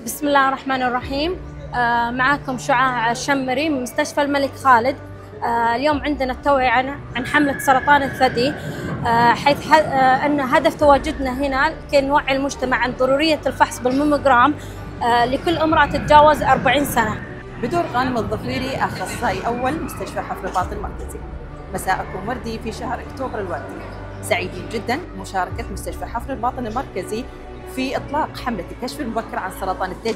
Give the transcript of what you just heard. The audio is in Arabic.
بسم الله الرحمن الرحيم. معكم شعاع الشمري من مستشفى الملك خالد. اليوم عندنا التوعية عن حملة سرطان الثدي، حيث أن هدف تواجدنا هنا كي نوعي المجتمع عن ضرورية الفحص بالماموجرام لكل امرأة تتجاوز 40 سنة. بدور غانم الظفيري، أخصائي أول مستشفى حفر الباطن المركزي. مساءكم وردي في شهر أكتوبر الوردي. سعيدين جدا بمشاركة مستشفى حفر الباطن المركزي في إطلاق حملة الكشف المبكر عن سرطان الثدي.